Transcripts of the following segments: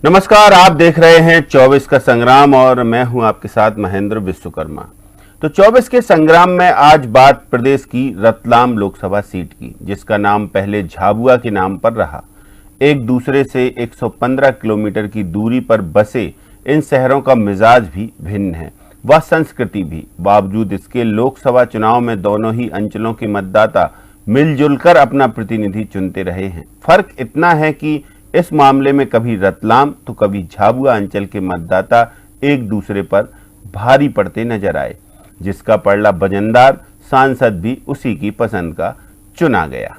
नमस्कार, आप देख रहे हैं 24 का संग्राम और मैं हूं आपके साथ महेंद्र विश्वकर्मा। तो 24 के संग्राम में आज बात प्रदेश की रतलाम लोकसभा सीट की, जिसका नाम पहले झाबुआ के नाम पर रहा। एक दूसरे से 115 किलोमीटर की दूरी पर बसे इन शहरों का मिजाज भी भिन्न है, वह संस्कृति भी। बावजूद इसके लोकसभा चुनाव में दोनों ही अंचलों के मतदाता मिलजुल कर अपना प्रतिनिधि चुनते रहे हैं। फर्क इतना है कि इस मामले में कभी रतलाम तो कभी झाबुआ अंचल के मतदाता एक दूसरे पर भारी पड़ते नजर आए, जिसका पड़ला वजनदार सांसद भी उसी की पसंद का चुना गया।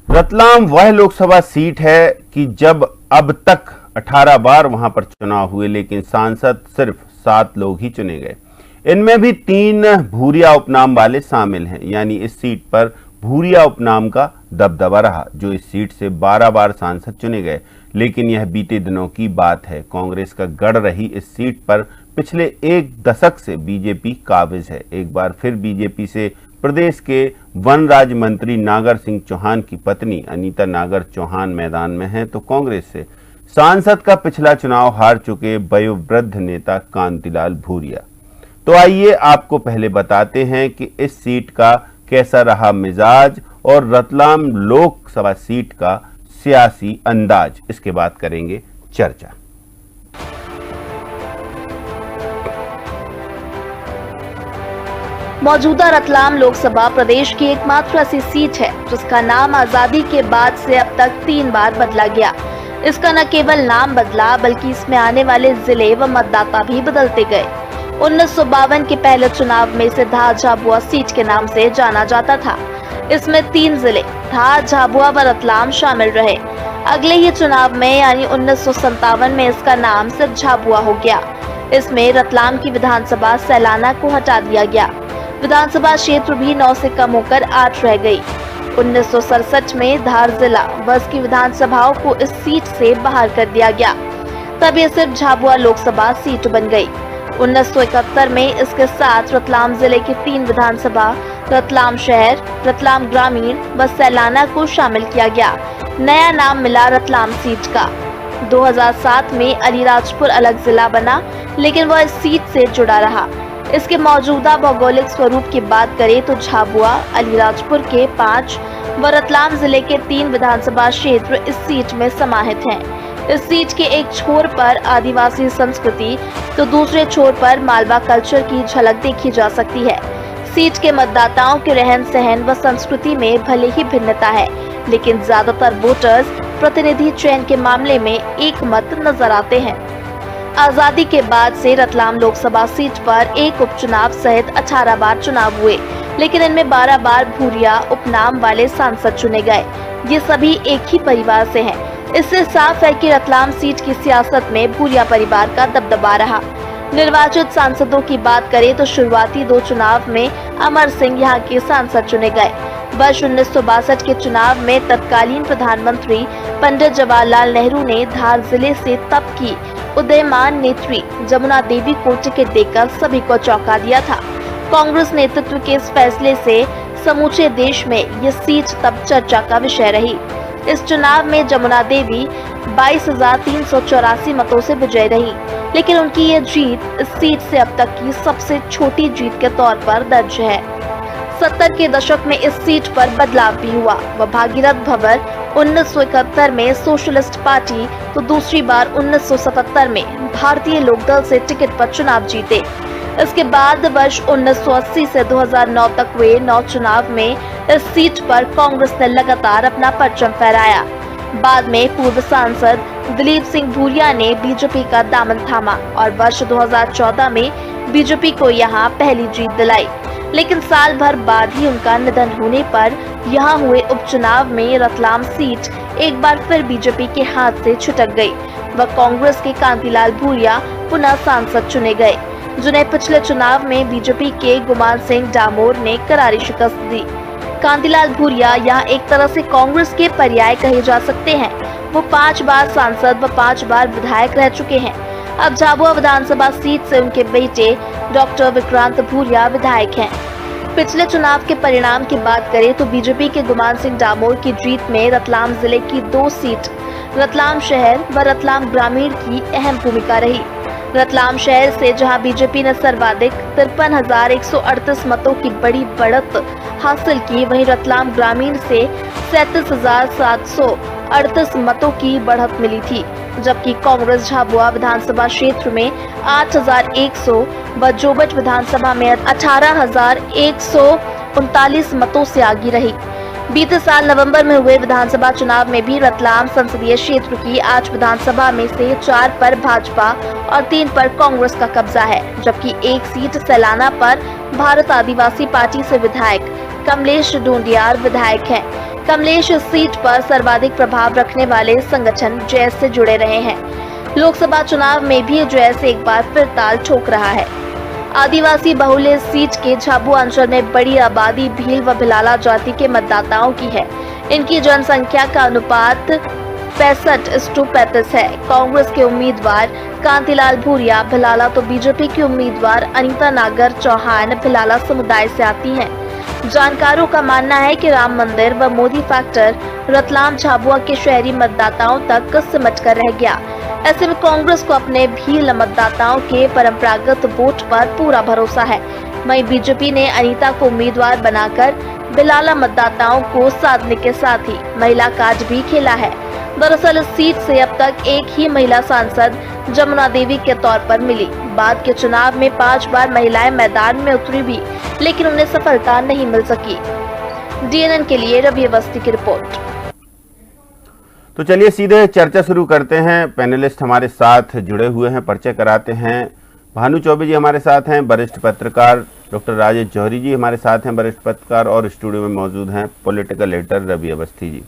रतलाम वह लोकसभा सीट है कि जब अब तक 18 बार वहां पर चुनाव हुए, लेकिन सांसद सिर्फ 7 लोग ही चुने गए। इनमें भी 3 भूरिया उपनाम वाले शामिल हैं, यानी इस सीट पर भूरिया उपनाम का दबदबा रहा, जो इस सीट से 12 बार सांसद चुने गए। लेकिन यह बीते दिनों की बात है। कांग्रेस का गढ़ रही इस सीट पर पिछले 1 दशक से बीजेपी काबिज है। एक बार फिर बीजेपी से प्रदेश के वन राज्य मंत्री नागर सिंह चौहान की पत्नी अनीता नागर चौहान मैदान में हैं, तो कांग्रेस से सांसद का पिछला चुनाव हार चुके वयोवृद्ध नेता कांतिलाल भूरिया। तो आइए आपको पहले बताते हैं कि इस सीट का कैसा रहा मिजाज और रतलाम लोकसभा सीट का सियासी अंदाज। इसके बाद करेंगे चर्चा। मौजूदा रतलाम लोकसभा प्रदेश की एकमात्र ऐसी सीट है जिसका नाम आजादी के बाद से अब तक 3 बार बदला गया। इसका न केवल नाम बदला बल्कि इसमें आने वाले जिले व मतदाता भी बदलते गए। 1952 के पहले चुनाव में इसे धार झाबुआ सीट के नाम से जाना जाता था। इसमें 3 जिले धार, झाबुआ व रतलाम शामिल रहे। अगले ही चुनाव में यानी 1957 में इसका नाम सिर्फ झाबुआ हो गया। इसमें रतलाम की विधानसभा सैलाना को हटा दिया गया। विधानसभा क्षेत्र भी 9 से कम होकर 8 रह गई। 1967 में धार जिला व इसकी विधानसभाओं को इस सीट से बाहर कर दिया गया, तब ये सिर्फ झाबुआ लोकसभा सीट बन गई। 1971 में इसके साथ रतलाम जिले की 3 विधानसभा रतलाम शहर, रतलाम ग्रामीण व सैलाना को शामिल किया गया। नया नाम मिला रतलाम सीट का। 2007 में अलीराजपुर अलग जिला बना, लेकिन वह इस सीट से जुड़ा रहा। इसके मौजूदा भौगोलिक स्वरूप की बात करें तो झाबुआ, अलीराजपुर के 5 व रतलाम जिले के 3 विधानसभा क्षेत्र इस सीट में समाहित हैं। इस सीट के एक छोर पर आदिवासी संस्कृति तो दूसरे छोर पर मालवा कल्चर की झलक देखी जा सकती है। सीट के मतदाताओं के रहन सहन व संस्कृति में भले ही भिन्नता है, लेकिन ज्यादातर वोटर्स प्रतिनिधि चयन के मामले में एक मत नजर आते हैं। आजादी के बाद से रतलाम लोकसभा सीट पर एक उपचुनाव सहित 18 बार चुनाव हुए, लेकिन इनमें 12 बार भूरिया उपनाम वाले सांसद चुने गए। ये सभी एक ही परिवार से हैं। इससे साफ है कि रतलाम सीट की सियासत में भूरिया परिवार का दबदबा रहा। निर्वाचित सांसदों की बात करें तो शुरुआती 2 चुनाव में अमर सिंह यहाँ के सांसद चुने गए। वर्ष 1962 के चुनाव में तत्कालीन प्रधानमंत्री पंडित जवाहरलाल नेहरू ने धार जिले से तब की उदयमान नेत्री जमुना देवी को टिकट देकर सभी को चौंका दिया था। कांग्रेस नेतृत्व के इस फैसले से समूचे देश में ये सीट तब चर्चा का विषय रही। इस चुनाव में जमुना देवी 22,384 मतों से विजयी रही, लेकिन उनकी ये जीत इस सीट से अब तक की सबसे छोटी जीत के तौर पर दर्ज है। 70 के दशक में इस सीट पर बदलाव भी हुआ। वह भागीरथ भवर 1971 में सोशलिस्ट पार्टी तो दूसरी बार 1977 में भारतीय लोकदल से टिकट पर चुनाव जीते। इसके बाद वर्ष 1980 से 2009 तक हुए 9 चुनाव में इस सीट पर कांग्रेस ने लगातार अपना परचम फहराया। बाद में पूर्व सांसद दिलीप सिंह भूरिया ने बीजेपी का दामन थामा और वर्ष 2014 में बीजेपी को यहां पहली जीत दिलाई। लेकिन साल भर बाद ही उनका निधन होने पर यहां हुए उपचुनाव में रतलाम सीट एक बार फिर बीजेपी के हाथ से छुटक गई व कांग्रेस के कांतिलाल भूरिया पुनः सांसद चुने गए। जिन्हें पिछले चुनाव में बीजेपी के गुमान सिंह डामोर ने करारी शिकस्त दी। कांतिलाल भूरिया यहाँ एक तरह से कांग्रेस के पर्याय कहे जा सकते हैं। वो 5 बार सांसद व 5 बार विधायक रह चुके हैं। अब झाबुआ विधानसभा सीट से उनके बेटे डॉक्टर विक्रांत भूरिया विधायक हैं। पिछले चुनाव के परिणाम की बात करें तो बीजेपी के गुमान सिंह डामोर की जीत में रतलाम जिले की 2 सीट रतलाम शहर व रतलाम ग्रामीण की अहम भूमिका रही। रतलाम शहर से जहां बीजेपी ने सर्वाधिक 53,138 मतों की बड़ी बढ़त हासिल की, वहीं रतलाम ग्रामीण से 37,738 मतों की बढ़त मिली थी, जबकि कांग्रेस झाबुआ विधानसभा क्षेत्र में 8,100 व जोबट विधानसभा में 18,139 मतों से आगे रही। बीते साल नवंबर में हुए विधानसभा चुनाव में भी रतलाम संसदीय क्षेत्र की 8 विधानसभा में से 4 पर भाजपा और 3 पर कांग्रेस का कब्जा है, जबकि 1 सीट सैलाना पर भारत आदिवासी पार्टी से विधायक कमलेश डोंडियार विधायक हैं। कमलेश इस सीट पर सर्वाधिक प्रभाव रखने वाले संगठन जैस से जुड़े रहे हैं। लोकसभा चुनाव में भी जैस एक बार फिर ताल ठोक रहा है। आदिवासी बहुल सीट के झाबुआ अंचल में बड़ी आबादी भील व भिलाला जाति के मतदाताओं की है। इनकी जनसंख्या का अनुपात 65:35 है। कांग्रेस के उम्मीदवार कांतिलाल भूरिया भिलाला तो बीजेपी की उम्मीदवार अनीता नागर चौहान भिलाला समुदाय से आती हैं। जानकारों का मानना है कि राम मंदिर व मोदी फैक्टर रतलाम झाबुआ के शहरी मतदाताओं तक सिमट कर रह गया। ऐसे में कांग्रेस को अपने भील मतदाताओं के परंपरागत वोट पर पूरा भरोसा है। वहीं बीजेपी ने अनीता को उम्मीदवार बनाकर भिलाला मतदाताओं को साधने के साथ ही महिला कार्ड भी खेला है। दरअसल इस सीट से अब तक एक ही महिला सांसद जमुना देवी के तौर पर मिली। बाद के चुनाव में 5 बार महिलाएं मैदान में उतरी भी, लेकिन उन्हें सफलता नहीं मिल सकी। DNN के लिए रवि अवस्थी की रिपोर्ट। तो चलिए सीधे चर्चा शुरू करते हैं। पैनलिस्ट हमारे साथ जुड़े हुए हैं, परिचय कराते हैं। भानु चौबे जी हमारे साथ हैं, वरिष्ठ पत्रकार। डॉक्टर राजेश जौहरी जी हमारे साथ हैं, वरिष्ठ पत्रकार। और स्टूडियो में मौजूद हैं political editor Ravi Awasthi ji.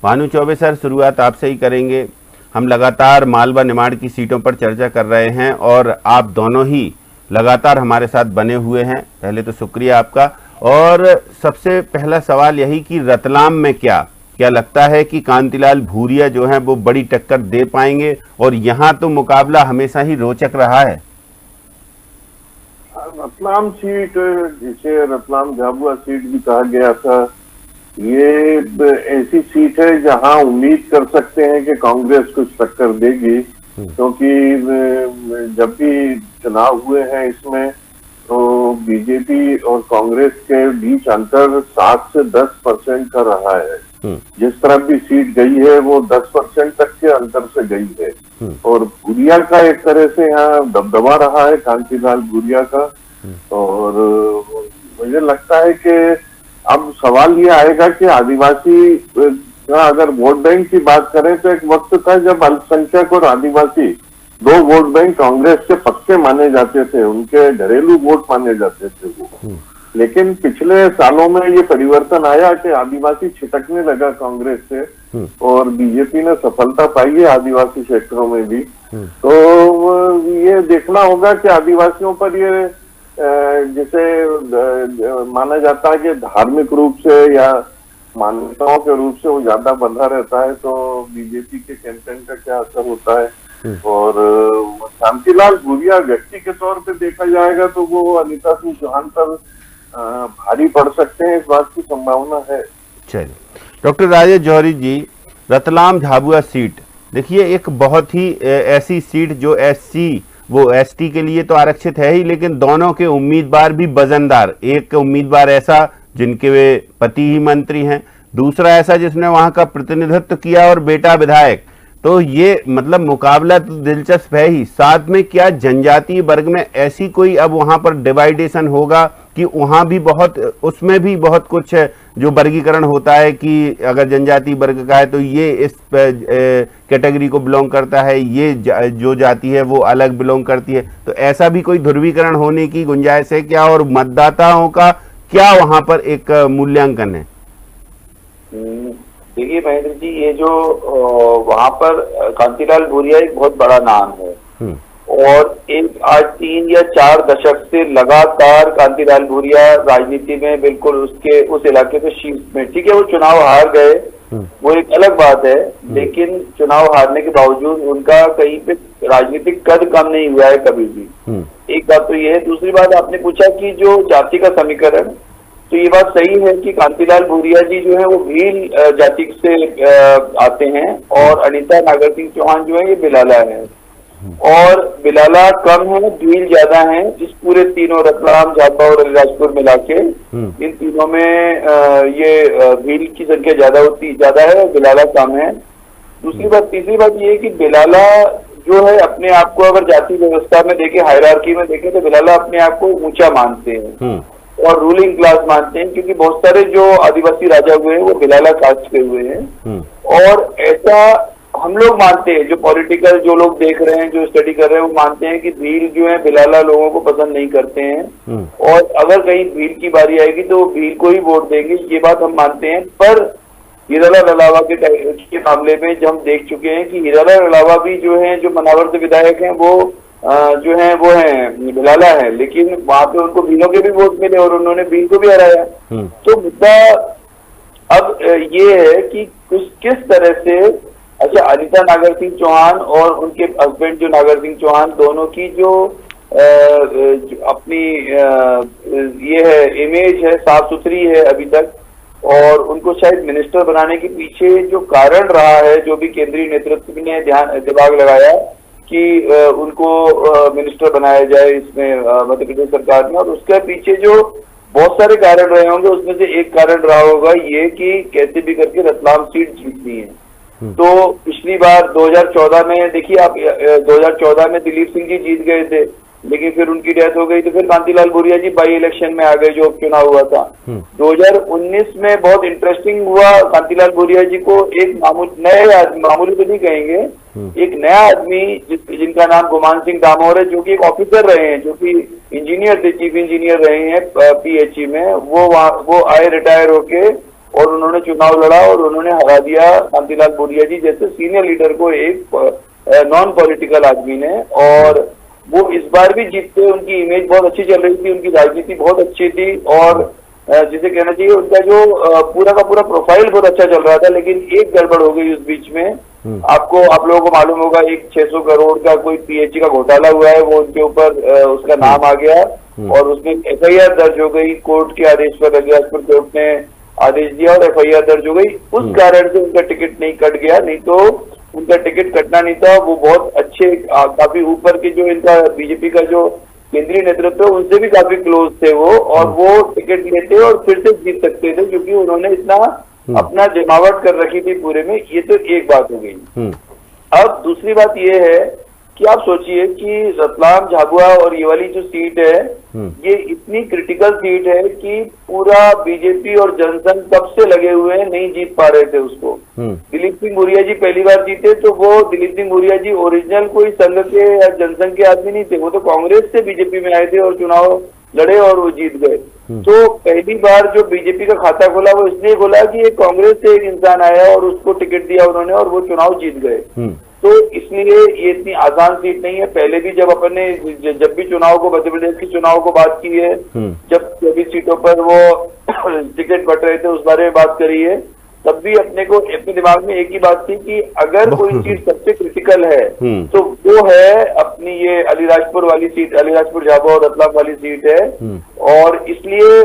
Bhanu Choubey sir, शुरुआत आपसे ही करेंगे। हम लगातार मालवा निमाड़ की सीटों पर चर्चा कर रहे हैं और आप दोनों ही लगातार हमारे साथ बने हुए हैं। पहले तो शुक्रिया आपका। और सबसे पहला सवाल यही कि रतलाम में क्या लगता है कि कांतिलाल भूरिया जो है वो बड़ी टक्कर दे पाएंगे? और यहाँ तो मुकाबला हमेशा ही रोचक रहा है। रतलाम सीट, जिसे रतलाम झाबुआ सीट भी कहा गया था, ये ऐसी सीट है जहां उम्मीद कर सकते हैं कि कांग्रेस कुछ टक्कर देगी, क्योंकि जब भी चुनाव हुए हैं इसमें तो बीजेपी और कांग्रेस के बीच अंतर 7 से 10% का रहा है। जिस तरफ भी सीट गई है वो 10% तक के अंतर से गई है। और भूरिया का एक तरह से यहाँ दबदबा रहा है, कांतिलाल भूरिया का। और मुझे लगता है कि अब सवाल ये आएगा कि आदिवासी का अगर वोट बैंक की बात करें तो एक वक्त था जब अल्पसंख्यक और आदिवासी 2 वोट बैंक कांग्रेस के पक्के माने जाते थे, उनके घरेलू वोट माने जाते थे वो। लेकिन पिछले सालों में ये परिवर्तन आया कि आदिवासी छिटकने लगा कांग्रेस से और बीजेपी ने सफलता पाई है आदिवासी क्षेत्रों में भी। तो ये देखना होगा कि आदिवासियों पर ये जैसे माना जाता है कि धार्मिक रूप से या मान्यताओं के रूप से वो ज्यादा बंधा रहता है, तो बीजेपी के कैंपेन का क्या असर होता है। और कांतिलाल भूरिया व्यक्ति के तौर पे देखा जाएगा तो वो अनीता सिंह चौहान पर भारी पड़ सकते हैं, इस बात की संभावना है। चलिए डॉक्टर राजेश जौहरी जी, रतलाम झाबुआ सीट देखिए एक बहुत ही ऐसी सीट जो एसटी के लिए तो आरक्षित है ही, लेकिन दोनों के उम्मीदवार भी वजनदार। एक उम्मीदवार ऐसा जिनके वे पति ही मंत्री हैं, दूसरा ऐसा जिसने वहां का प्रतिनिधित्व किया और बेटा विधायक। तो ये मतलब मुकाबला तो दिलचस्प है ही। साथ में क्या जनजातीय वर्ग में ऐसी कोई अब वहां पर डिवाइडेशन होगा कि वहां भी उसमें भी बहुत कुछ जो वर्गीकरण होता है कि अगर जनजातीय वर्ग का है तो ये इस कैटेगरी को बिलोंग करता है, ये जो जाति है वो अलग बिलोंग करती है। तो ऐसा भी कोई ध्रुवीकरण होने की गुंजाइश है क्या? और मतदाताओं का क्या वहां पर एक मूल्यांकन है? देखिए महेंद्र जी, ये जो वहां पर कांतिलाल भूरिया एक बहुत बड़ा नाम है और एक आज 3 या 4 दशक से लगातार कांतिलाल भूरिया राजनीति में बिल्कुल उसके उस इलाके के शीर्ष में। ठीक है, वो चुनाव हार गए, वो एक अलग बात है, लेकिन चुनाव हारने के बावजूद उनका कहीं पे राजनीतिक कद कम नहीं हुआ है कभी भी। एक बात तो ये है। दूसरी बात, आपने पूछा कि जो जाति का समीकरण, तो ये बात सही है कि कांतिलाल भूरिया जी जो है वो भील जाति से आते हैं और अनीता नागर सिंह चौहान जो है ये बिलाला है, और बिलाला कम है, भील ज्यादा है। इस पूरे तीनों रतलाम, झाबुआ और अलीराजपुर मिला के इन तीनों में ये भील की संख्या ज्यादा है और बिलाला कम है। दूसरी बात, तीसरी बात ये है कि बिलाला जो है अपने आप को अगर जाति व्यवस्था में देखे, हायरार्की में देखे, तो बिलाला अपने आप को ऊंचा मानते हैं और रूलिंग क्लास मानते हैं, क्योंकि बहुत सारे जो आदिवासी राजा हुए हैं वो बिलाला कास्ट के हुए हैं। और ऐसा हम लोग मानते हैं, जो पॉलिटिकल जो लोग देख रहे हैं, जो स्टडी कर रहे हैं, वो मानते हैं कि भील जो है बिलाला लोगों को पसंद नहीं करते हैं और अगर कहीं भील की बारी आएगी तो भील को ही वोट देंगे, ये बात हम मानते हैं। पर हीरालाल रंधावा के मामले में जब हम देख चुके हैं कि हीरालाल रंधावा भी जो है, जो मनावर से विधायक हैं, वो जो है वो है बिलाला है, लेकिन वहां पे उनको भीलों के भी वोट मिले और उन्होंने भील को भी हराया। तो मुद्दा अब ये है कि किस तरह से, अच्छा, अनीता नागर सिंह चौहान और उनके हस्बैंड जो नागर सिंह चौहान, दोनों की जो अपनी ये है इमेज है, साफ सुथरी है अभी तक, और उनको शायद मिनिस्टर बनाने के पीछे जो कारण रहा है, जो भी केंद्रीय नेतृत्व ने दिमाग लगाया कि उनको मिनिस्टर बनाया जाए इसमें मध्य प्रदेश सरकार में, और उसके पीछे जो बहुत सारे कारण रहे होंगे, उसमें से एक कारण रहा होगा ये कि कैसे भी करके रतलाम सीट जीतनी है। तो पिछली बार 2014 में देखिए आप, 2014 में दिलीप सिंह जी जीत गए थे, लेकिन फिर उनकी डेथ हो गई, तो फिर कांतिलाल भूरिया जी बाई इलेक्शन में आ गए, जो उपचुनाव हुआ था। 2019 में बहुत इंटरेस्टिंग हुआ, कांतिलाल भूरिया जी को एक मामूली तो नहीं कहेंगे, एक नया आदमी जिनका नाम गुमान सिंह दामोर है, जो कि एक ऑफिसर रहे हैं, जो कि इंजीनियर थे, चीफ इंजीनियर रहे हैं PHE में, वो आए रिटायर होके और उन्होंने चुनाव लड़ा और उन्होंने हरा दिया कांतिलाल भूरिया जी जैसे सीनियर लीडर को एक नॉन पॉलिटिकल आदमी ने। और वो इस बार भी जीतते, उनकी इमेज बहुत अच्छी चल रही थी, उनकी राजनीति बहुत अच्छी थी, और जिसे कहना चाहिए उनका जो पूरा का पूरा प्रोफाइल बहुत अच्छा चल रहा था। लेकिन एक गड़बड़ हो गई उस बीच में, आप लोगों को मालूम होगा, एक 600 करोड़ का कोई PHE का घोटाला हुआ है, वो उनके ऊपर उसका नाम आ गया और उसमें FIR दर्ज हो गई कोर्ट के आदेश पर, अलीराजपुर कोर्ट ने आदेश दिया और FIR दर्ज हो गई। उस कारण से उनका टिकट नहीं कट गया, नहीं तो उनका टिकट कटना नहीं था। वो बहुत अच्छे, काफी ऊपर के जो इनका बीजेपी का जो केंद्रीय नेतृत्व है उनसे भी काफी क्लोज थे वो, और वो टिकट लेते और फिर से जीत सकते थे, क्योंकि उन्होंने इतना अपना जमावट कर रखी थी पूरे में। ये तो एक बात हो गई। अब दूसरी बात ये है कि आप सोचिए कि रतलाम, झाबुआ और ये वाली जो सीट है, ये इतनी क्रिटिकल सीट है कि पूरा बीजेपी और जनसंघ कब से लगे हुए हैं, नहीं जीत पा रहे थे उसको। दिलीप सिंह भूरिया जी पहली बार जीते, तो वो दिलीप सिंह भूरिया जी ओरिजिनल कोई संघ के या जनसंघ के आदमी नहीं थे, वो तो कांग्रेस से बीजेपी में आए थे और चुनाव लड़े और वो जीत गए। तो पहली बार जो बीजेपी का खाता खोला वो इसलिए खोला कि एक कांग्रेस से एक इंसान आया और उसको टिकट दिया उन्होंने और वो चुनाव जीत गए। तो इसलिए ये इतनी आसान सीट नहीं है। पहले भी जब अपन ने जब भी चुनाव को, मध्य प्रदेश के चुनाव को बात की है, जब सभी सीटों पर वो टिकट बट रहे थे उस बारे में बात करी है, तब भी अपने दिमाग में एक ही बात थी कि अगर कोई सीट सबसे क्रिटिकल है तो वो है अपनी ये अलीराजपुर वाली सीट, अलीराजपुर झाबुआ और रतलाम वाली सीट है। और इसलिए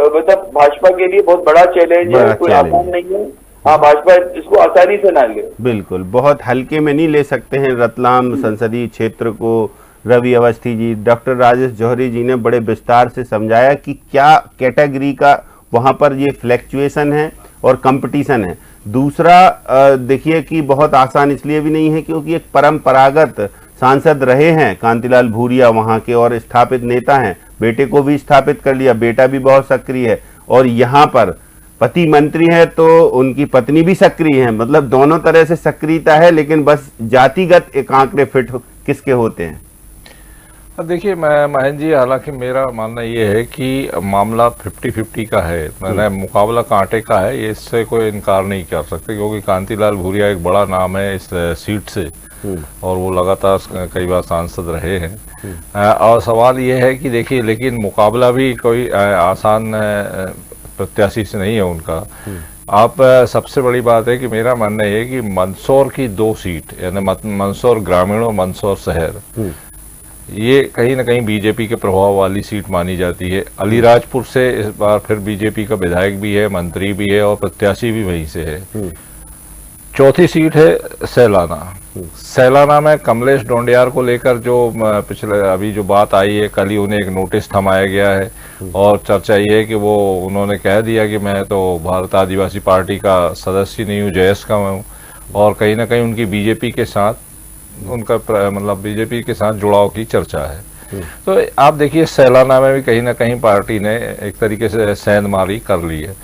मतलब भाजपा के लिए बहुत बड़ा चैलेंज है, कोई आसान नहीं है। हाँ, भाजपा इसको आसानी से ना ले, बिल्कुल बहुत हल्के में नहीं ले सकते हैं रतलाम संसदीय क्षेत्र को। रवि अवस्थी जी, डॉक्टर राजेश जौहरी जी ने बड़े विस्तार से समझाया कि क्या कैटेगरी का वहां पर ये फ्लैक्चुएशन है और कंपटीशन है। दूसरा देखिए कि बहुत आसान इसलिए भी नहीं है क्योंकि एक परंपरागत सांसद रहे हैं कांतिलाल भूरिया वहां के और स्थापित नेता हैं, बेटे को भी स्थापित कर लिया, बेटा भी बहुत सक्रिय है, और यहाँ पर पति मंत्री है तो उनकी पत्नी भी सक्रिय है, मतलब दोनों तरह से सक्रियता है। लेकिन बस जातिगत एक आंकड़े फिट किसके होते हैं? अब देखिए मैं महेंद्र जी, हालांकि मेरा मानना ये है कि मामला 50-50 का है, मैंने मुकाबला कांटे का है, ये इससे कोई इनकार नहीं कर सकते, क्योंकि कांतिलाल भूरिया एक बड़ा नाम है इस सीट से और वो लगातार कई बार सांसद रहे हैं। और सवाल ये है कि देखिए, लेकिन मुकाबला भी कोई आसान प्रत्याशी से नहीं है उनका। आप सबसे बड़ी बात है कि मेरा मानना ये है कि मंदसौर की 2 सीट, यानी मंदसौर ग्रामीण और मंदसौर शहर, ये कहीं ना कहीं बीजेपी के प्रभाव वाली सीट मानी जाती है। अलीराजपुर से इस बार फिर बीजेपी का विधायक भी है, मंत्री भी है और प्रत्याशी भी वहीं से है। चौथी सीट है सैलाना। सैलाना में कमलेश डोंडियार को लेकर जो पिछले अभी जो बात आई है, कल ही उन्हें एक नोटिस थमाया गया है और चर्चा ये है कि वो उन्होंने कह दिया कि मैं तो भारत आदिवासी पार्टी का सदस्य नहीं हूँ, जयस का हूँ, और कहीं ना कहीं उनकी बीजेपी के साथ मतलब बीजेपी के साथ जुड़ाव की चर्चा है। तो आप देखिए सैलाना में भी कहीं ना कहीं पार्टी ने एक तरीके से सेंधमारी कर ली है।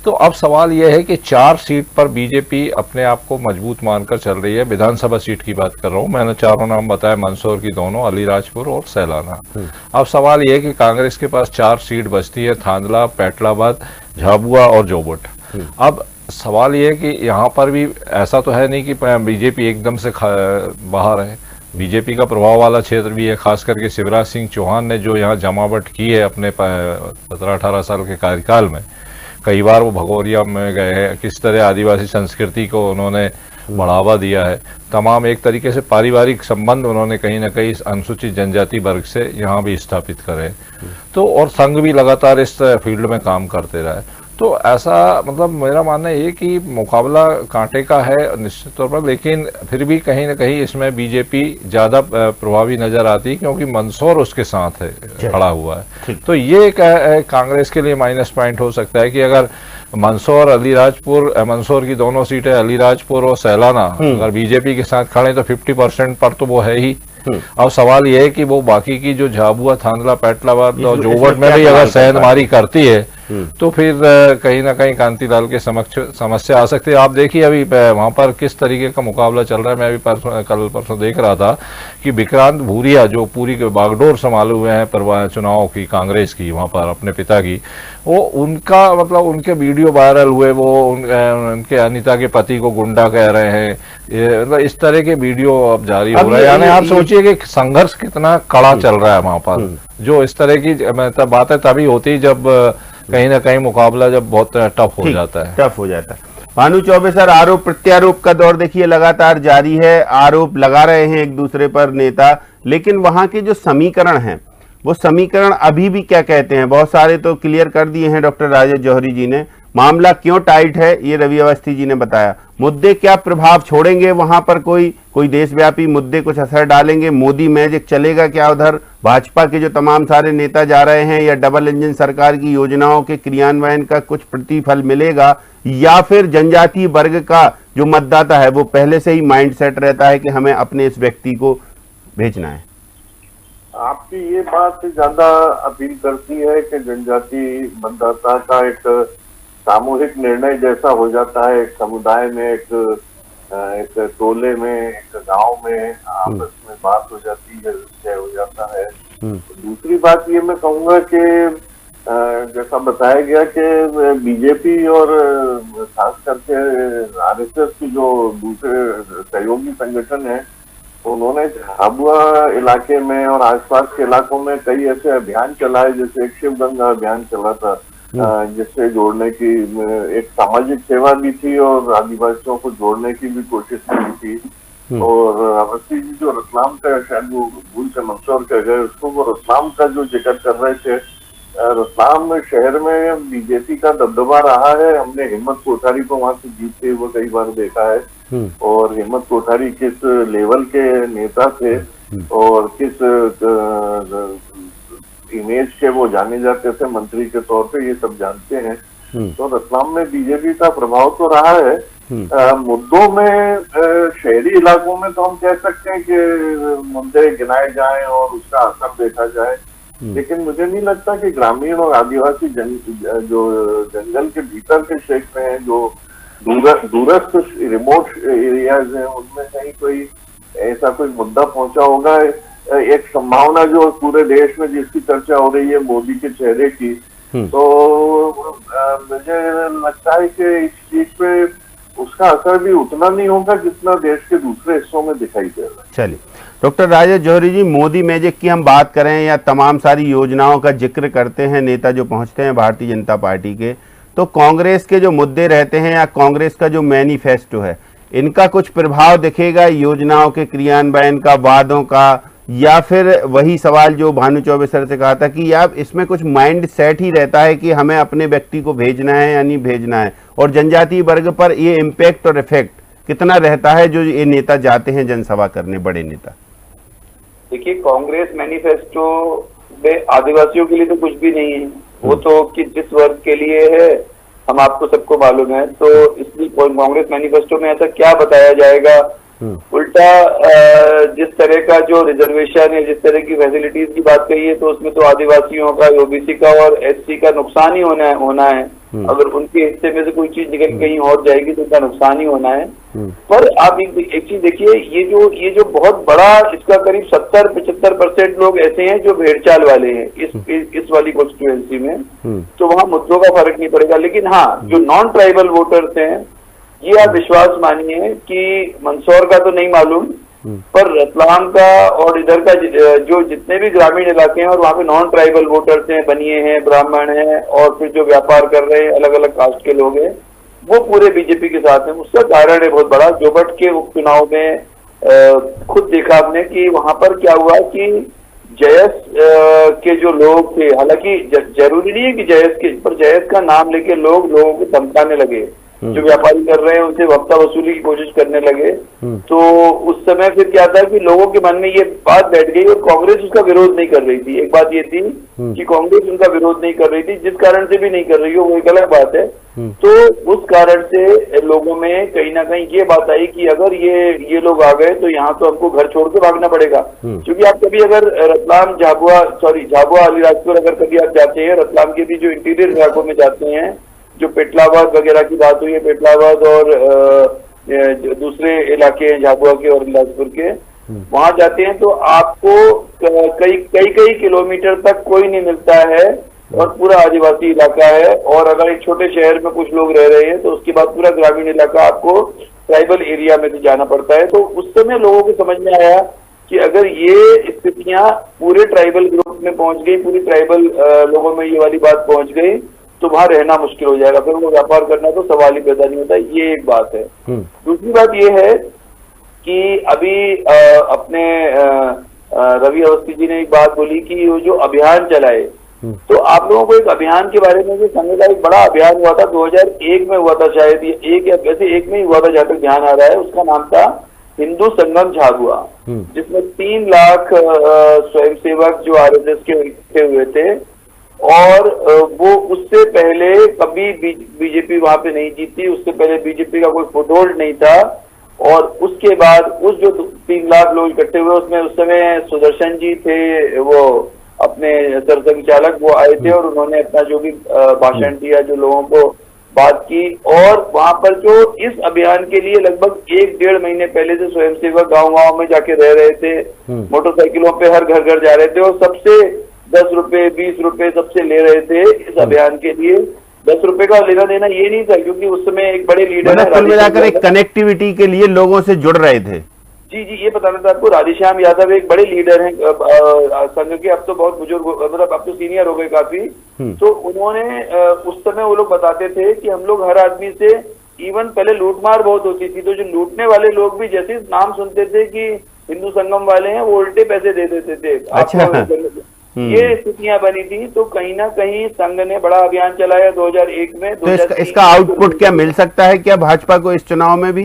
तो अब सवाल यह है कि 4 सीट पर बीजेपी अपने आप को मजबूत मानकर चल रही है। विधानसभा सीट की बात कर रहा हूं, मैंने 4 नाम बताया, मंदसौर की दोनों, अलीराजपुर और सैलाना। अब सवाल यह है कि कांग्रेस के पास 4 सीट बचती है, थांदला, पैटलाबाद, झाबुआ और जोबट। अब सवाल ये है कि यहाँ पर भी ऐसा तो है नहीं कि बीजेपी एकदम से बाहर है, बीजेपी का प्रभाव वाला क्षेत्र भी है। खास करके शिवराज सिंह चौहान ने जो यहाँ जमावट की है अपने 17-18 साल के कार्यकाल में, कई बार वो भगोरिया में गए हैं, किस तरह आदिवासी संस्कृति को उन्होंने बढ़ावा दिया है, तमाम एक तरीके से पारिवारिक संबंध उन्होंने कहीं ना कहीं अनुसूचित जनजाति वर्ग से यहाँ भी स्थापित करे। तो और संघ भी लगातार इस फील्ड में काम करते रहे। तो ऐसा मतलब मेरा मानना ये कि मुकाबला कांटे का है निश्चित तौर पर, लेकिन फिर भी कहीं ना कहीं इसमें बीजेपी ज्यादा प्रभावी नजर आती है, क्योंकि मंदसौर उसके साथ है, खड़ा हुआ है। तो ये कांग्रेस के लिए माइनस पॉइंट हो सकता है कि अगर मंदसौर, अलीराजपुर, मंदसौर की दोनों सीटें अलीराजपुर और सैलाना अगर बीजेपी के साथ खड़े तो 50% पर तो वो है ही। अब सवाल यह है कि वो बाकी की जो झाबुआ, थांदला, पैटलाबाद और जोबट में भी अगर सेंधमारी करती है तो फिर कहीं ना कहीं कांतिलाल के समक्ष समस्या आ सकती है। आप देखिए अभी वहां पर किस तरीके का मुकाबला चल रहा है। मैं अभी कल परसों देख रहा था कि विक्रांत भूरिया जो पूरी बागडोर संभाले हुए हैं चुनाव की, कांग्रेस की, वहां पर अपने पिता की, वो उनका मतलब उनके वीडियो वायरल हुए, वो उनके अनिता के पति को गुंडा कह रहे हैं, मतलब इस तरह के वीडियो अब जारी हो रहे हैं। यानी आप सोचिए कि संघर्ष कितना कड़ा चल रहा है वहां पर। जो इस तरह की बातें तभी होती जब कहीं ना कहीं मुकाबला जब बहुत टफ हो जाता है, भानु चौबे सर, आरोप प्रत्यारोप का दौर देखिए लगातार जारी है, आरोप लगा रहे हैं एक दूसरे पर नेता, लेकिन वहां के जो समीकरण हैं वो समीकरण अभी भी क्या कहते हैं? बहुत सारे तो क्लियर कर दिए हैं डॉक्टर राजेश जौहरी जी ने। मामला क्यों टाइट है ये रवि अवस्थी जी ने बताया। मुद्दे क्या प्रभाव छोड़ेंगे वहां पर? कोई देशव्यापी मुद्दे कुछ असर डालेंगे? मोदी मैजिक चलेगा क्या उधर? भाजपा के जो तमाम सारे नेता जा रहे हैं, या डबल इंजन सरकार की योजनाओं के क्रियान्वयन का कुछ प्रतिफल मिलेगा, या फिर जनजातीय वर्ग का जो मतदाता है वो पहले से ही माइंडसेट रहता है कि हमें अपने इस व्यक्ति को भेजना है? आपकी ये बात ज्यादा अपील करती है कि जनजाति मतदाता का एक सामूहिक निर्णय जैसा हो जाता है, एक समुदाय में, एक टोले में, एक गांव में आपस में बात हो जाती है, तय हो जाता है। दूसरी बात ये मैं कहूंगा कि जैसा बताया गया कि बीजेपी और खास करके आरएसएस की जो दूसरे सहयोगी संगठन है, उन्होंने झाबुआ इलाके में और आसपास के इलाकों में कई ऐसे अभियान चलाए, जैसे एक शिव गंगा अभियान चला था, जिससे जोड़ने की एक सामाजिक सेवा भी थी और आदिवासियों को जोड़ने की भी कोशिश की थी। और अवस्थी जी जो रतलाम का, शायद वो भूल से मंदसौर कह गए उसको, वो रतलाम का जो जिक्र कर रहे थे, रतलाम शहर में बीजेपी का दबदबा रहा है। हमने हिम्मत कोठारी को वहां से जीतते हुए कई बार देखा है, और हिम्मत कोठारी किस लेवल के नेता थे और किस इमेज के वो जाने जाते थे मंत्री के तौर पे, ये सब जानते हैं। तो रतलाम में बीजेपी का प्रभाव तो रहा है। मुद्दों में शहरी इलाकों में तो हम कह सकते हैं कि मुद्दे गिनाए जाएं और उसका असर देखा जाए, लेकिन मुझे नहीं लगता कि ग्रामीण और आदिवासी जो जंगल के भीतर के क्षेत्र हैं, जो दूरस्थ रिमोट एरियाज हैं, उनमें कहीं कोई ऐसा कोई मुद्दा पहुंचा होगा। एक संभावना जो पूरे देश में जिसकी चर्चा हो रही है मोदी के चेहरे की, तो मुझे लगता है कि इस चीज पे उसका असर भी उतना नहीं होगा जितना देश के दूसरे हिस्सों में दिखाई दे रहा है। चलिए डॉक्टर राजेश जौहरी जी, मोदी मैजिक की हम बात करें या तमाम सारी योजनाओं का जिक्र करते हैं नेता जो पहुंचते हैं भारतीय जनता पार्टी के, तो कांग्रेस के जो मुद्दे रहते हैं या कांग्रेस का जो मैनिफेस्टो है, इनका कुछ प्रभाव दिखेगा योजनाओं के क्रियान्वयन का, वादों का, या फिर वही सवाल जो भानु चौबे सर से कहा था कि आप इसमें कुछ माइंड सेट ही रहता है कि हमें अपने व्यक्ति को भेजना है या नहीं भेजना है, और जनजातीय वर्ग पर ये इम्पैक्ट और इफेक्ट कितना रहता है जो ये नेता जाते हैं जनसभा करने, बड़े नेता? देखिए, कांग्रेस मैनिफेस्टो में आदिवासियों के लिए तो कुछ भी नहीं है, वो तो कि जिस वर्ग के लिए है हम आपको सबको मालूम है, तो इसलिए कांग्रेस मैनिफेस्टो में ऐसा क्या बताया जाएगा? उल्टा जिस तरह का जो रिजर्वेशन है, जिस तरह की फैसिलिटीज की बात कही है, तो उसमें तो आदिवासियों का, ओबीसी का और एससी का नुकसान ही होना है। अगर उनके हिस्से में से कोई चीज निकल कहीं और जाएगी तो उनका नुकसान ही होना है। पर आप एक चीज देखिए, ये जो बहुत बड़ा, इसका करीब 70-75% लोग ऐसे हैं जो भेड़चाल वाले हैं इस वाली कॉन्स्टिट्यूएंसी में, तो वहाँ मुद्दों का फर्क नहीं पड़ेगा। लेकिन हाँ, जो नॉन ट्राइबल वोटर्स हैं, ये आप विश्वास मानिए कि मंदसौर का तो नहीं मालूम, पर रतलाम का और इधर का जो जितने भी ग्रामीण इलाके हैं और वहाँ पे नॉन ट्राइबल वोटर्स हैं, बनिए हैं, ब्राह्मण हैं, और फिर जो व्यापार कर रहे हैं, अलग अलग कास्ट के लोग हैं, वो पूरे बीजेपी के साथ हैं। उसका कारण है बहुत बड़ा। जोबट के उपचुनाव में खुद देखा आपने कि वहां पर क्या हुआ कि जयस के जो लोग थे, हालांकि जरूरी नहीं है कि जयस के, पर जयस का नाम लेके लोगों को धमकाने लगे, जो व्यापारी कर रहे हैं उनसे हफ्ता वसूली की कोशिश करने लगे। तो उस समय फिर क्या था कि लोगों के मन में ये बात बैठ गई और कांग्रेस उसका विरोध नहीं कर रही थी। एक बात ये थी कि कांग्रेस उनका विरोध नहीं कर रही थी, जिस कारण से भी नहीं कर रही हो वो एक अलग बात है। तो उस कारण से लोगों में कहीं ना कहीं ये बात आई कि अगर ये लोग आ गए तो यहाँ तो हमको घर छोड़ के भागना पड़ेगा। क्योंकि आप कभी अगर रतलाम, झाबुआ अलीराजपुर अगर कभी आप जाते हैं, रतलाम के भी जो इंटीरियर इलाकों में जाते हैं, जो पेटलाबाद वगैरह की बात हुई है, पेटलाबाद और दूसरे इलाके हैं झाबुआ के और अलीराजपुर के, वहां जाते हैं तो आपको कई किलोमीटर तक कोई नहीं मिलता है और पूरा आदिवासी इलाका है। और अगर एक छोटे शहर में कुछ लोग रह रहे हैं तो उसके बाद पूरा ग्रामीण इलाका आपको ट्राइबल एरिया में से जाना पड़ता है। तो उस समय लोगों को समझ में आया कि अगर ये स्थितियां पूरे ट्राइबल ग्रुप में पहुंच गई, पूरी ट्राइबल लोगों में ये वाली बात पहुंच गई, तो वहां रहना मुश्किल हो जाएगा, फिर वो व्यापार करना तो सवाल ही पैदा नहीं होता। ये एक बात है। दूसरी बात ये है कि अभी अपने रवि अवस्थी जी ने एक बात बोली कि वो जो अभियान चलाए, तो आप लोगों को एक अभियान के बारे में जो संघ का एक बड़ा अभियान हुआ था, 2001 में हुआ था शायद, एक में ही हुआ था जहां तक ध्यान आ रहा है, उसका नाम था हिंदू संगम झाबुआ, जिसमें 3 लाख स्वयंसेवक जो आरएसएस के इकट्ठे हुए थे। और वो उससे पहले कभी बीजेपी वहां पे नहीं जीती, उससे पहले बीजेपी का कोई फुटहोल्ड नहीं था। और उसके बाद उस जो 3 लाख लोग इकट्ठे हुए, उसमें उस समय सुदर्शन जी थे, वो अपने सरसंघ चालक, वो आए थे और उन्होंने अपना जो भी भाषण दिया, जो लोगों को बात की। और वहां पर जो इस अभियान के लिए लगभग 1-1.5 महीने पहले से स्वयंसेवक गाँव में जाके रह रहे थे, मोटरसाइकिलों पे हर घर जा रहे थे और सबसे 10 रुपए 20 रुपए सबसे ले रहे थे इस अभियान के लिए। 10 रुपए का लेना देना ये नहीं था, क्योंकि उस समय एक बड़े लीडर कुल मिलाकर एक कनेक्टिविटी के लिए लोगों से जुड़ रहे थे। जी, ये बताना था आपको। राधेश्याम यादव एक बड़े लीडर हैं संघ के, अब तो बहुत बुजुर्ग, मतलब अब तो सीनियर हो गए काफी। तो उन्होंने उस समय वो लोग बताते थे कि हम लोग हर आदमी से, इवन पहले लूटमार बहुत होती थी, तो जो लूटने वाले लोग भी जैसे नाम सुनते थे कि हिंदू संगम वाले हैं, वो उल्टे पैसे दे देते थे। अच्छा। ये स्थितियां बनी थी। तो कहीं ना कहीं संघ ने बड़ा अभियान चलाया 2001 में। तो इसका आउटपुट क्या मिल सकता है क्या भाजपा को इस चुनाव में भी?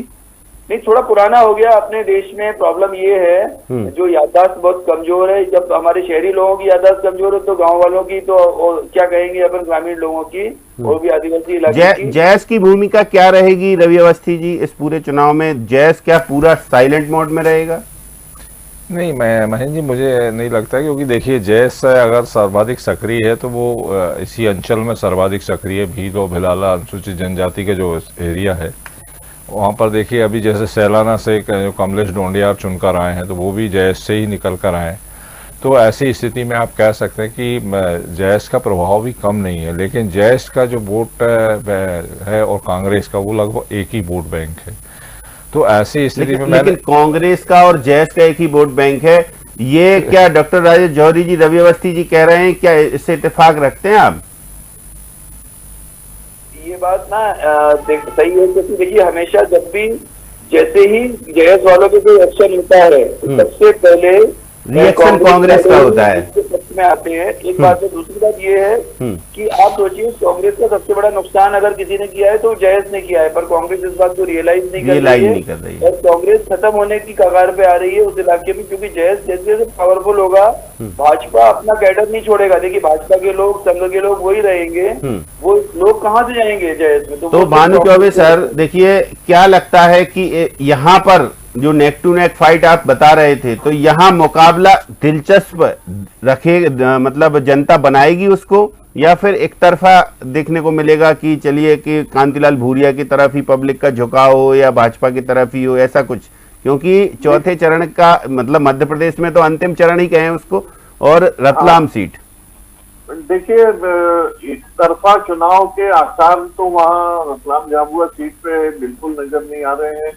नहीं, थोड़ा पुराना हो गया अपने देश में। प्रॉब्लम ये है, जो याददाश्त बहुत कमजोर है। जब हमारे शहरी लोगों की याददाश्त कमजोर है तो गांव वालों की तो क्या कहेंगे अपन ग्रामीण लोगों की, वो भी आदिवासी इलाके की। जैस की भूमिका क्या रहेगी रवि अवस्थी जी इस पूरे चुनाव में? जैस क्या पूरा साइलेंट मोड में रहेगा? नहीं, महेंद्र जी मुझे नहीं लगता, क्योंकि देखिए जैस अगर सर्वाधिक सक्रिय है तो वो इसी अंचल में सर्वाधिक सक्रिय है। भीलो भिलाला अनुसूचित जनजाति के जो एरिया है वहाँ पर देखिए, अभी जैसे सैलाना से जो कमलेश डोंडियार चुनकर आए हैं तो वो भी जैस से ही निकल कर आए। तो ऐसी स्थिति में आप कह सकते हैं कि जयेश का प्रभाव भी कम नहीं है, लेकिन जयेश का जो वोट है और कांग्रेस का वो लगभग एक ही वोट बैंक है। तो ऐसी स्थिति में लेकिन कांग्रेस का और जयेश का एक ही वोट बैंक है, ये क्या डॉक्टर राजेश जौहरी जी, रवि अवस्थी जी कह रहे हैं, क्या इससे इत्तेफाक रखते हैं आप? ये बात ना सही है, क्योंकि देखिए हमेशा जब भी जैसे ही जयेश वालों के कोई एक्शन होता है तो सबसे पहले रिएक्शन कांग्रेस का होता है, में आते हैं। एक बात है, दूसरी बात ये है कि आप सोचिए कांग्रेस का सबसे बड़ा नुकसान अगर किसी ने किया है तो जयेश ने किया है, पर कांग्रेस इस बात को रियलाइज नहीं कर रही है और कांग्रेस खत्म होने की कगार पे आ रही है उस इलाके में, क्योंकि जयेश जैसे जैसे पावरफुल होगा भाजपा अपना कैडर नहीं छोड़ेगा। देखिए भाजपा के लोग, संघ के लोग वही रहेंगे, वो लोग कहाँ से जाएंगे जयेश में? तो भानु चौबे सर, देखिए क्या लगता है कि यहाँ पर जो नेक टू नेक फाइट आप बता रहे थे, तो यहाँ मुकाबला दिलचस्प रखे, मतलब जनता बनाएगी उसको, या फिर एक तरफा देखने को मिलेगा कि चलिए कि कांतिलाल भूरिया की तरफ ही पब्लिक का झुकाव हो या भाजपा की तरफ ही हो, ऐसा कुछ? क्योंकि चौथे चरण का मतलब मध्य प्रदेश में तो अंतिम चरण ही कहें उसको, और रतलाम सीट। देखिए एक तरफा चुनाव के आसार तो वहाँ रतलाम झाबुआ सीट पे बिल्कुल नजर नहीं आ रहे हैं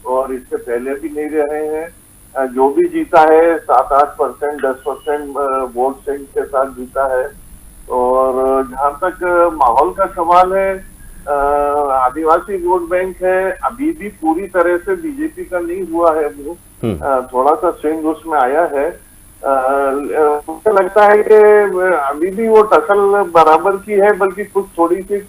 और इससे पहले भी नहीं रहे हैं। जो भी जीता है 7-8%, 10% वोट शेयर के साथ जीता है। और जहां तक माहौल का सवाल है, आदिवासी वोट बैंक है, अभी भी पूरी तरह से बीजेपी का नहीं हुआ है, वो थोड़ा सा स्विंग उसमें आया है। मुझे लगता है कि अभी भी वो टसल बराबर की है, बल्कि कुछ थोड़ी सी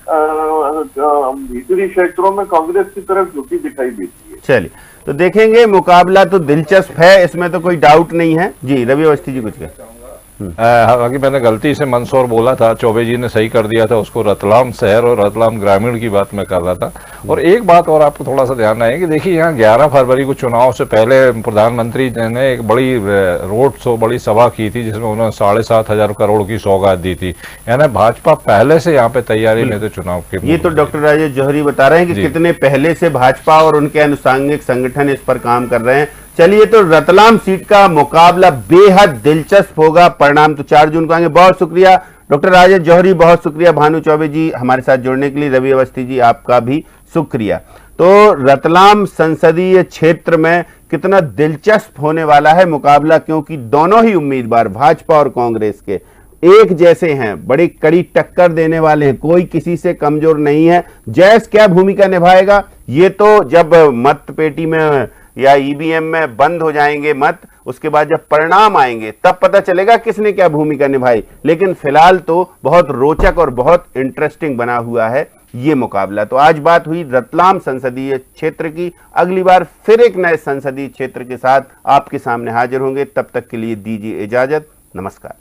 भीतरी क्षेत्रों में कांग्रेस की तरफ झुकी दिखाई देती है। चलिए, तो देखेंगे, मुकाबला तो दिलचस्प है, इसमें तो कोई डाउट नहीं है। जी रवि अवस्थी जी कुछ कहें। हालांकि मैंने गलती से मंदसौर बोला था, चौबे जी ने सही कर दिया था उसको, रतलाम शहर और रतलाम ग्रामीण की बात मैं कर रहा था। और एक बात और आपको थोड़ा सा ध्यान है कि देखिए यहाँ 11 फरवरी को चुनाव से पहले प्रधानमंत्री ने एक बड़ी रोड शो, बड़ी सभा की थी जिसमें उन्होंने 7,500 करोड़ की सौगात दी थी। यानी भाजपा पहले से यहाँ पे तैयारी में थे चुनाव के। ये तो डॉक्टर राजेश जौहरी बता रहे हैं कि कितने पहले से भाजपा और उनके अनुसांगिक संगठन इस पर काम कर रहे हैं। चलिए, तो रतलाम सीट का मुकाबला बेहद दिलचस्प होगा। परिणाम तो 4 जून को आएंगे। बहुत शुक्रिया डॉक्टर राजेश जौहरी, बहुत शुक्रिया भानु चौबे जी हमारे साथ जुड़ने के लिए। रवि अवस्थी जी आपका भी शुक्रिया। तो रतलाम संसदीय क्षेत्र में कितना दिलचस्प होने वाला है मुकाबला, क्योंकि दोनों ही उम्मीदवार भाजपा और कांग्रेस के एक जैसे हैं, बड़ी कड़ी टक्कर देने वाले हैं, कोई किसी से कमजोर नहीं है। जयेश क्या भूमिका निभाएगा ये तो जब मत पेटी में या ईवीएम में बंद हो जाएंगे मत, उसके बाद जब परिणाम आएंगे तब पता चलेगा किसने क्या भूमिका निभाई। लेकिन फिलहाल तो बहुत रोचक और बहुत इंटरेस्टिंग बना हुआ है ये मुकाबला। तो आज बात हुई रतलाम संसदीय क्षेत्र की। अगली बार फिर एक नए संसदीय क्षेत्र के साथ आपके सामने हाजिर होंगे। तब तक के लिए दीजिए इजाजत। नमस्कार।